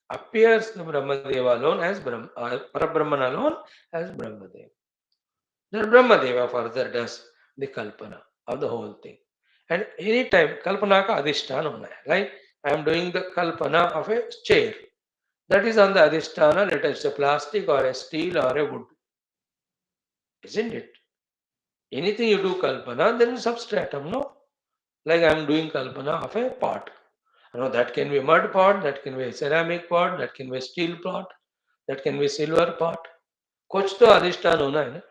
appears the Brahmadeva alone as Parabrahman alone as Brahmadeva. Then Brahmadeva further does the Kalpana of the whole thing. And any time Kalpana ka Adhisthana hona hai. Like I am doing the Kalpana of a chair. That is on the Adhisthana, let us say plastic or a steel or a wood. Isn't it? Anything you do Kalpana, there is substratum, no? Like I am doing Kalpana of a pot. You know, that can be a mud pot, that can be a ceramic pot, that can be a steel pot, that can be a silver pot. कुछ तो अधिष्ठान होना है ना.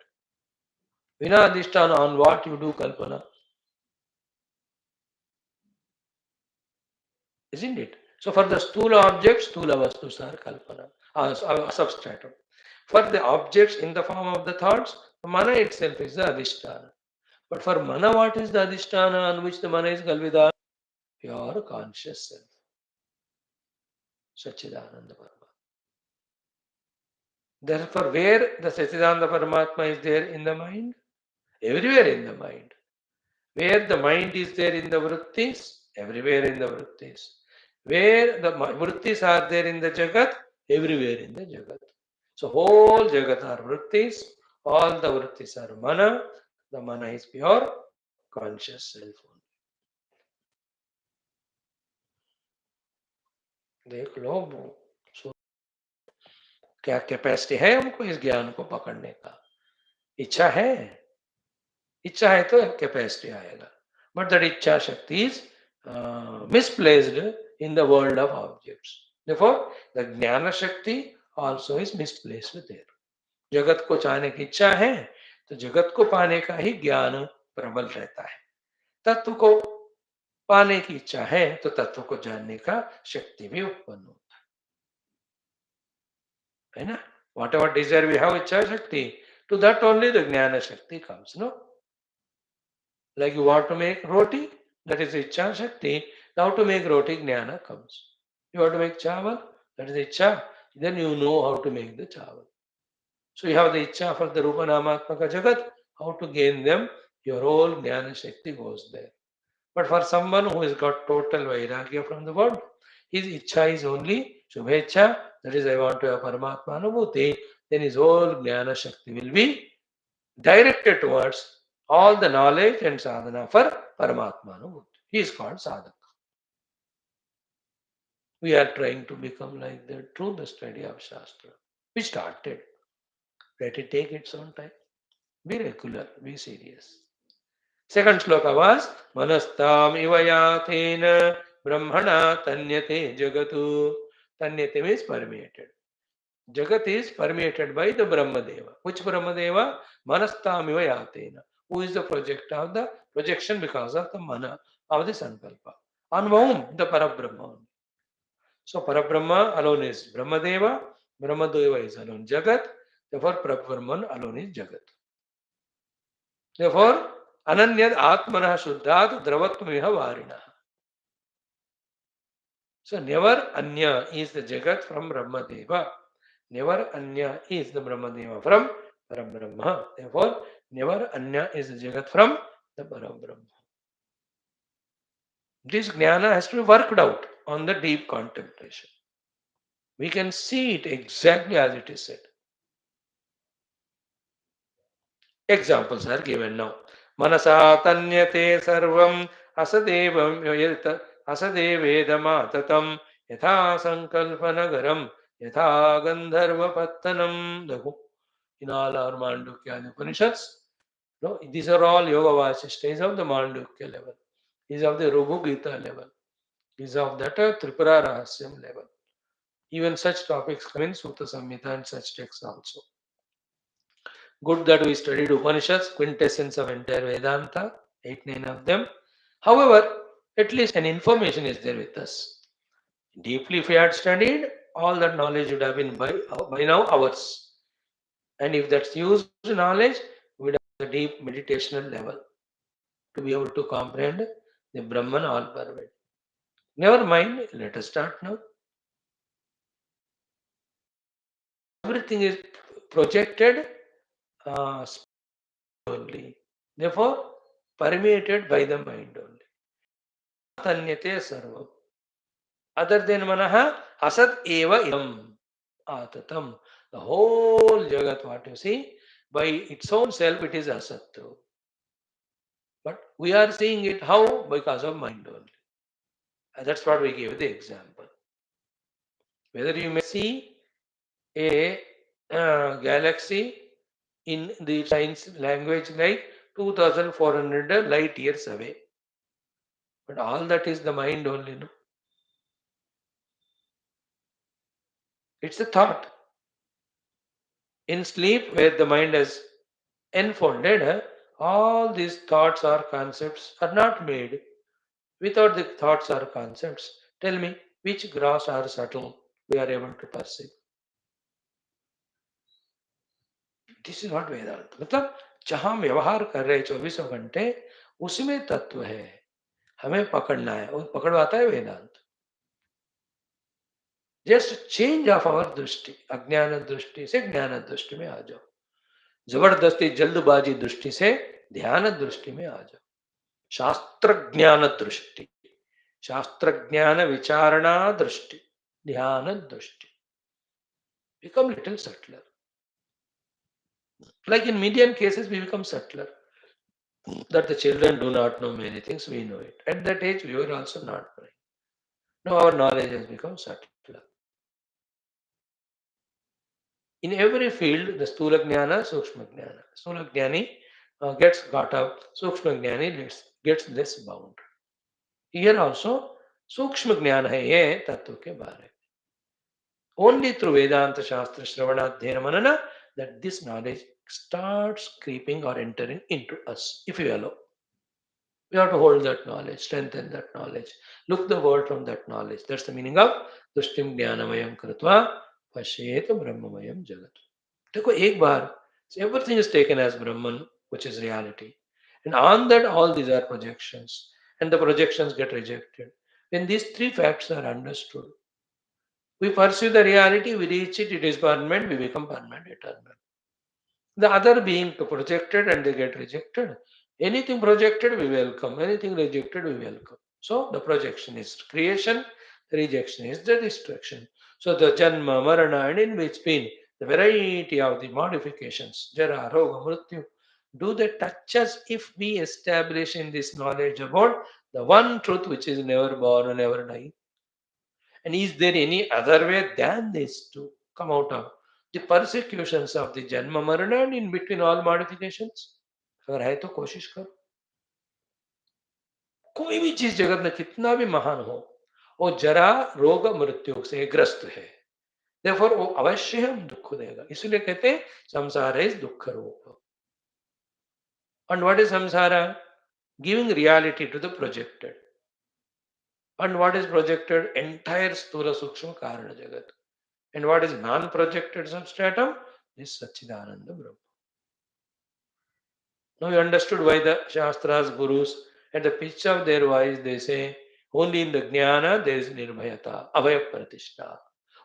बिना अधिष्ठान on what you do kalpana, isn't it? So for the sthula objects, sthula vastus are kalpana, substratum. For the objects in the form of the thoughts, the mana itself is the adhisthana. But for mana, what is the adhisthana on which the mana is kalvida? Pure conscious self. Sachidananda Parama. Therefore, where the Sachidananda Paramatma is there in the mind? Everywhere in the mind. Where the mind is there in the vrittis? Everywhere in the vrittis. Where the vrittis are there in the jagat? Everywhere in the jagat. So whole jagat are vrittis. All the vrittis are mana. The mana is pure conscious self only. देख लो सो क्या capacity है हमको इस ज्ञान को पकड़ने का. इच्छा है तो कैपेसिटी आएगा. But that ichha shakti is misplaced in the world of objects. Therefore, the jnana shakti also is misplaced there. जगत को चाहने की इच्छा है तो जगत को पाने का ही ज्ञान प्रबल रहता है. तत्व को पाने की इच्छा है तो तत्व को जानने का शक्ति भी उत्पन्न होता है ना. Whatever desire we have ichha shakti, to that only the jnana shakti comes, no? Like you want to make roti, that is Ichcha Shakti. How to make roti, Jnana comes. You want to make chawal, that is Ichcha. Then you know how to make the chawal. So you have the Ichcha for the Rupa Namatmaka Jagat, how to gain them, your whole Jnana Shakti goes there. But for someone who has got total Vairagya from the world, his Ichcha is only Shubhecha, that is, I want to have Paramatma Anubhuti, then his whole Jnana Shakti will be directed towards all the knowledge and sadhana for Paramatma Anubhuti. He is called sadhaka. We are trying to become like that through the study of Shastra. We started. Let it take its own time. Be regular, be serious. Second sloka was Manastam Ivayathena Brahmana Tanyate Jagatu. Tanyate means permeated. Jagat is permeated by the Brahmadeva. Which Brahmadeva? Manastam Ivayathena. Who is the project of the projection because of the mana of the Sankalpa. On whom? The Parabrahma. So Parabrahma alone is Brahmadeva. Brahmadeva is alone Jagat. Therefore Parabrahman alone is Jagat. Therefore Ananyad Atmanah Shuddhat Dravatmiha Varina. So never Anya is the Jagat from Brahmadeva. Never Anya is the Brahmadeva from Parabrahma. Therefore, never Anya is the Jagat from the Parabrahma. This Jnana has to be worked out on the deep contemplation. We can see it exactly as it is said. Examples are given now. Manasa tanyate sarvam asadevam asadevedamatatam yatha sankalpanagaram yatha gandharva pattanam. In all our Mandukya Upanishads, no, these are all Yoga Vaashishtha of the Mandukya level. Is of the Raghu Gita level. Is of that Tripura Rahasyam level. Even such topics come in Sutta Samhita and such texts also. Good that we studied Upanishads, quintessence of entire Vedanta, 8-9 of them. However, at least an information is there with us. Deeply, if we had studied, all that knowledge would have been by now ours. And if that's used knowledge, we would have a deep meditational level to be able to comprehend the Brahman all pervading. Never mind, let us start now. Everything is projected only. Therefore, permeated by the mind only. Tanyate sarvam. Other than manaha, asat eva idam atatam. The whole jagat, what you see, by its own self, it is asat. But we are seeing it how? Because of mind only. That's what we gave the example. Whether you may see a galaxy in the science language like 2400 light years away. But all that is the mind only, no? It's a thought. In sleep, where the mind has enfolded, all these thoughts or concepts are not made. Without the thoughts or concepts, tell me which gross or subtle we are able to perceive. This is not Vedanta. मतलब जहां हम व्यवहार कर रहे 24 घंटे उसमें तत्व है, हमें पकड़ना है और पकड़वाता है वेदांत. जस्ट चेंज ऑफ आवर दृष्टि, अज्ञान दृष्टि से ज्ञान दृष्टि में आ जाओ. जबरदस्ती जल्दबाजी दृष्टि से ध्यान दृष्टि में आ जाओ. शास्त्र ज्ञान दृष्टि, शास्त्र ज्ञान विचारणा दृष्टि, ध्यान दृष्टि. Become little subtler. Like in median cases, we become subtler. That the children do not know many things, we know it. At that age, we were also not knowing. Now our knowledge has become subtler. In every field, the Stula Jnana, Sukshma Jnana. Stula Jnani gets got up, Sukshma Jnani gets less bound. Here also, Sukshma Jnana hai ye tattva ke bare. Only through Vedanta Shastra, Shravana, Dhyana, Manana, that this knowledge starts creeping or entering into us, if you allow. We have to hold that knowledge, strengthen that knowledge, look the world from that knowledge. That's the meaning of Tushtim Jnanamayam Kritva Pashyeta Brahmamayam Jagat. देखो एक बार everything is taken as Brahman, which is reality, And on that, all these are projections. And the projections get rejected. When these three facts are understood, we pursue the reality, we reach it, it is permanent, we become permanent, eternal. The other being projected and they get rejected. Anything projected, we welcome. Anything rejected, we welcome. So the projection is creation, rejection is the destruction. So the Janma, Marana, and in between, the variety of the modifications, Jara, Roga, Mrityu, do they touch us if we establish in this knowledge about the one truth which is never born and never die? And is there any other way than this to come out of the persecutions of the Janma Marana and in between all modifications? अगर है तो कोशिश करो. कोई भी चीज जगत में कितना भी महान हो, वो जरा रोग मृत्यु से ग्रस्त है. Therefore वो अवश्य हम दुख देगा. इसलिए कहते हैं संसार is दुख रूप. And what is samsara? Giving reality to the projected. And what is projected? Entire sthula sukshma karana jagat. And what is non-projected substratum? Is Satchidananda Brahma. Now you understood why the Shastras, Gurus, at the pitch of their voice, they say, only in the Jnana there is Nirbhayata, Abhaya Pratishtha.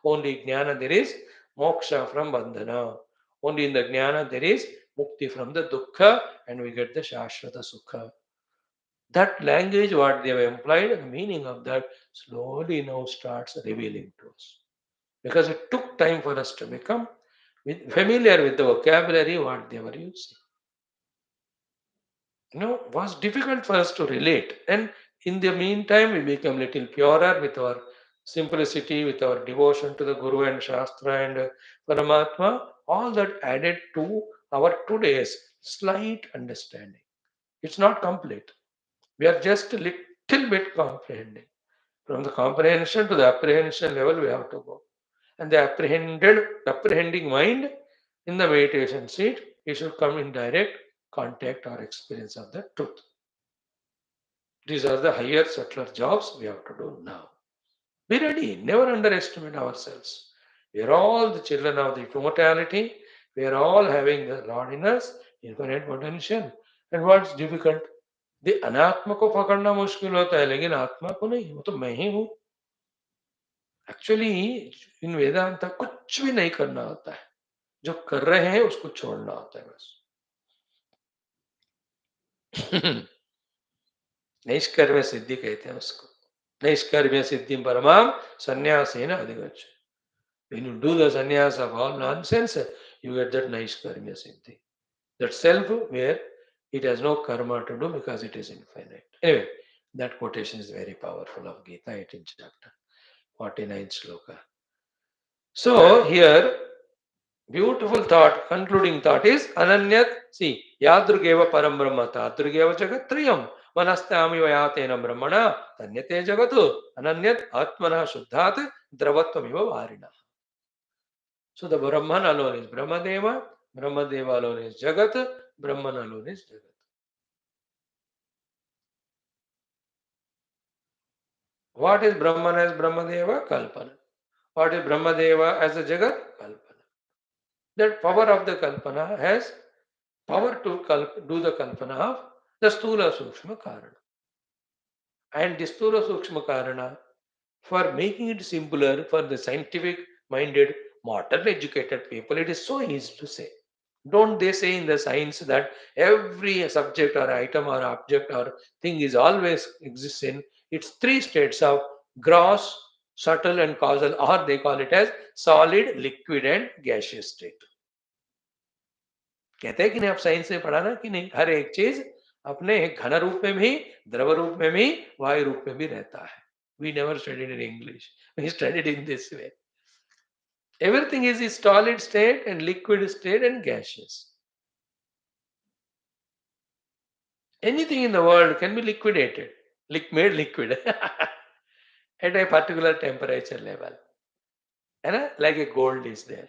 Only in Jnana there is Moksha from Bandhana. Only in the Jnana there is Mukti from the Dukkha, and we get the Shashvata Sukha. That language, what they have implied, the meaning of that slowly now starts revealing to us. Because it took time for us to become familiar with the vocabulary what they were using. Was difficult for us to relate. And in the meantime, we become little purer with our simplicity, with our devotion to the Guru and Shastra and Paramatma. All that added to our today's slight understanding. It's not complete. We are just a little bit comprehending. From the comprehension to the apprehension level, we have to go. And the apprehending mind in the meditation seat, it should come in direct contact or experience of the truth. These are the higher, subtler jobs we have to do now. Be ready, never underestimate ourselves. We are all the children of the immortality. We are all having the Lord in us, infinite potential. And what's difficult? The अनात्मा को पकड़ना मुश्किल होता है, लेकिन आत्मा को नहीं. वो तो मैं ही हूं. एक्चुअली इन वेदांत कुछ भी नहीं करना होता है. जो कर रहे हैं उसको छोड़ना होता है बस. नैष्कर्म्य सिद्धि कहते हैं उसको. नैष्कर्म्य सिद्धि परमाम संन्यासेन अधिगच्छ. When you do the sannyas of all nonsense, you get that naiskharmya siddhi. That self where it has no karma to do because it is infinite. Anyway, that quotation is very powerful of Gita, 18th chapter, 49th sloka. So here, beautiful thought, concluding thought is Ananyat. See, Yadrugeva Param Brahma Tadrugeva Jagat Triyam Manastami Vayatena Brahmana Tanyate Jagatu Ananyat Atmana Shuddhat Dravattvamiva Varina. So the Brahman alone is Brahmadeva, Brahmadeva alone is Jagat, Brahman alone is Jagat. What is Brahman as Brahmadeva? Kalpana. What is Brahmadeva as a Jagat? Kalpana. That power of the Kalpana has power to do the Kalpana of the Sthula Sukshma Karana. And the Sthula Sukshma Karana, for making it simpler for the scientific minded, modern educated people, it is so easy to say. Don't they say in the science that every subject or item or object or thing is always exists in its three states of gross, subtle and causal, or they call it as solid, liquid and gaseous state. कहते हैं कि नहीं, आप science में पढ़ा ना कि नहीं, हर एक चीज अपने घन रूप में भी, द्रव रूप में भी, वायु रूप में भी रहता है. We never studied in English. We studied in this way. Everything is in solid state and liquid state and gaseous. Anything in the world can be liquidated, made liquid at a particular temperature level. And like a gold is there.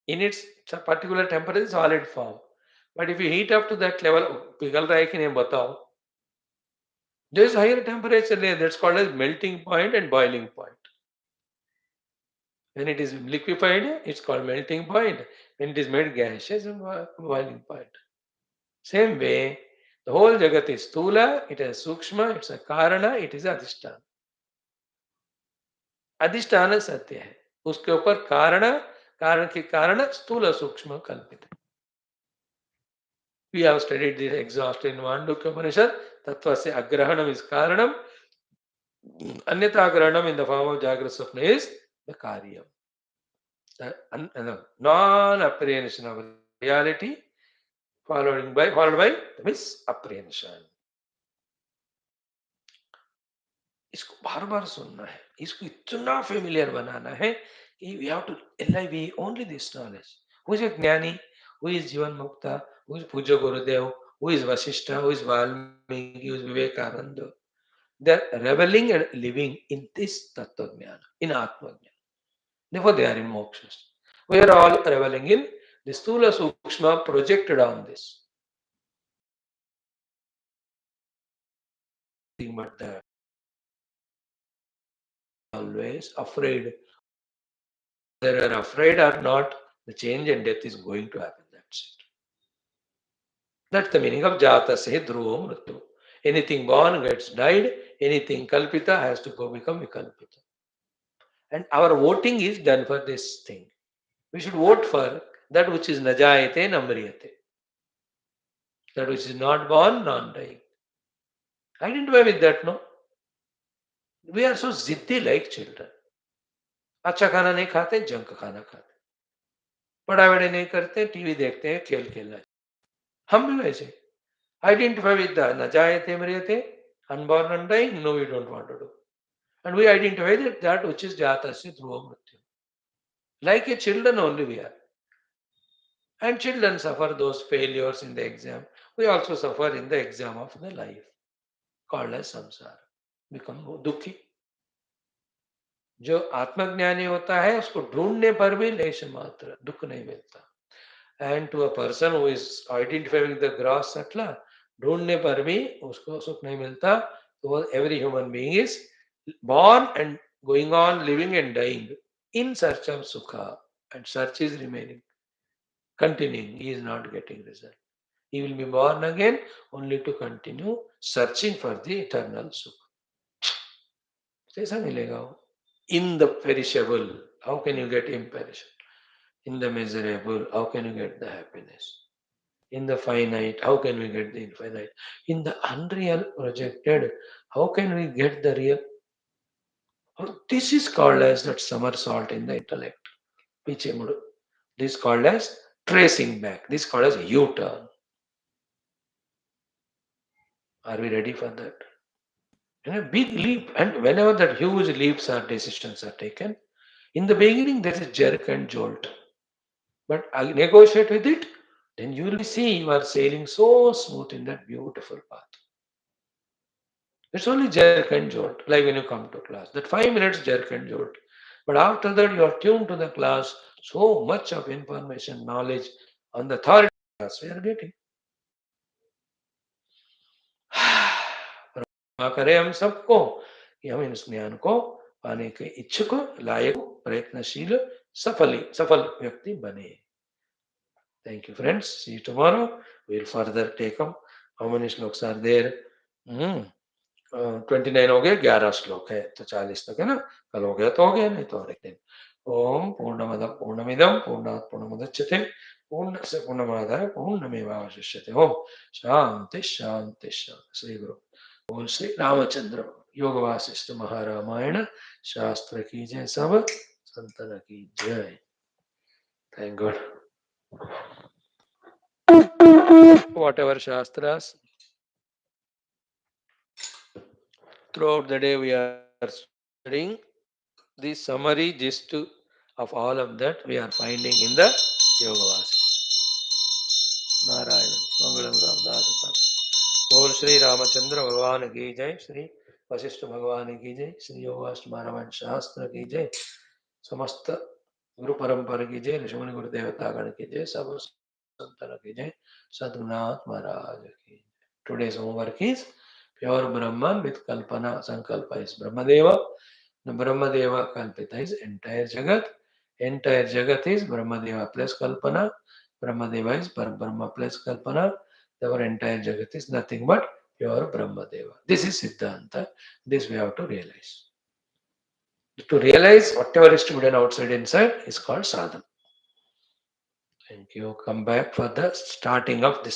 In its particular temperature, solid form. But if you heat up to that level, पिघल रहा है कि नहीं बताओ. There is higher temperature layer that's called as melting point and boiling point. When it is liquefied, it's called melting point. When it is made gaseous, and boiling point. Same way, The whole Jagat is Stula, it is Sukshma, it's a Karana, it is Adhisthana. अधिष्ठान सत्य है, उसके ऊपर कारण, कारण के कारण स्थूल सूक्ष्म कल्पित है. We have studied this exhaustively in Mandukya Upanishad. Tattvasya agrahanam is karanam, anyatha agrahanam in the form of Jagrata Swapna is the karyam. The non-apprehension of reality followed by the misapprehension. इसको बार बार सुनना है, इसको इतना familiar बनाना है कि we have to LIV only this knowledge. Who is a Jnani? Who is Jivan Mukta? Who is Puja Gurudev? Who is Vaashishtha? Who is Valmiki? Who is Vivekananda? They are reveling and living in this Tattva Jnana, in Atma Jnana. Therefore they are in mokshas. We are all reveling in the Stula Sukshma projected on this. But the always afraid. They are afraid or not, the change and death is going to happen. That's it. That's the meaning of Jata Se Dhruvam Mrityu. Anything born gets died, anything Kalpita has to go become Vikalpita. And our voting is done for this thing. We should vote for that which is Najayate Namriyate. That which is not born, non-dying. Identify with that, no? We are so ziddi like children. अच्छा खाना नहीं खाते, junk खाना खाते, पढ़ाई वढ़ाई नहीं करते, टीवी देखते हैं, खेल खेलना. हम भी वैसे. Identify with the Najayate Mriyate, unborn and dying, no, we don't want to do. And we identify that which is Jatasya Dhruva Mrityu. Like a children only we are. And children suffer those failures in the exam. We also suffer in the exam of the life, called as samsara. Become dukhi. जो आत्मज्ञानी होता है उसको ढूंढने पर भी लेश मात्र दुख नहीं मिलता. And to a person who is identifying the gross subtler, ढूंढने पर भी उसको सुख नहीं मिलता. So every human being is born and going on living and dying in search of sukha, and search is remaining, continuing. He is not getting result. He will be born again only to continue searching for the eternal sukha. कैसा मिलेगा वो? In the perishable, how can you get imperishable? In the miserable, how can you get the happiness? In the finite, how can we get the infinite? In the unreal projected, how can we get the real? This is called as that somersault in the intellect. This is called as tracing back. This is called as U-turn. Are we ready for that? And a big leap, and whenever that huge leaps or decisions are taken, in the beginning there is a jerk and jolt. But I negotiate with it, then you will see you are sailing so smooth in that beautiful path. It's only jerk and jolt, like when you come to class. That 5 minutes jerk and jolt. But after that, you are tuned to the class. So much of information, knowledge on the authority class we are getting. परमात्मा करे हम सबको कि हम इस ज्ञान को पाने के इच्छुक, लायक, प्रयत्नशील, सफल व्यक्ति बने. Thank you, friends. See you tomorrow. We'll further take up. How many sloks are there? 29 हो गए, 11 श्लोक है, तो 40 तक है ना. कल हो गया तो हो गया, नहीं तो और एक दिन. ओम पूर्णमद पूर्णमिदम पूर्णात् पूर्णमुदच्यते पूर्णस्य पूर्णमादाय पूर्णमेवावशिष्यते. ओम शांति शांति शांति. श्री गुरु बोल श्री रामचंद्र योग वासिष्ठ महारामायण शास्त्र की जय, सब संतन की जय. Thank God. Whatever shastras, throughout the day we are studying the summary gist of all of that we are finding in the Yoga Vasishtha. Narayana Mangalam Ramdasa. बोल श्री रामचंद्र भगवान की जय, श्री वशिष्ठ भगवान की जय, श्री योगाष्टम रामायण शास्त्र की जय, समस्त गुरु परंपरा की जय, ऋषि मुनि गुरु देवता गण की जय, सब संतन की जय, सद्गुरुनाथ महाराज की. Today's homework is pure Brahman with Kalpana. Sankalpa is Brahmadeva. The Brahmadeva Kalpita is entire Jagat. Entire Jagat is Brahmadeva plus Kalpana. Brahmadeva is Parabrahma plus Kalpana. Our entire Jagat is nothing but pure Brahmadeva. This is Siddhanta. This we have to realize. To realize whatever is to be done outside inside is called sadhana. Thank you. Come back for the starting of this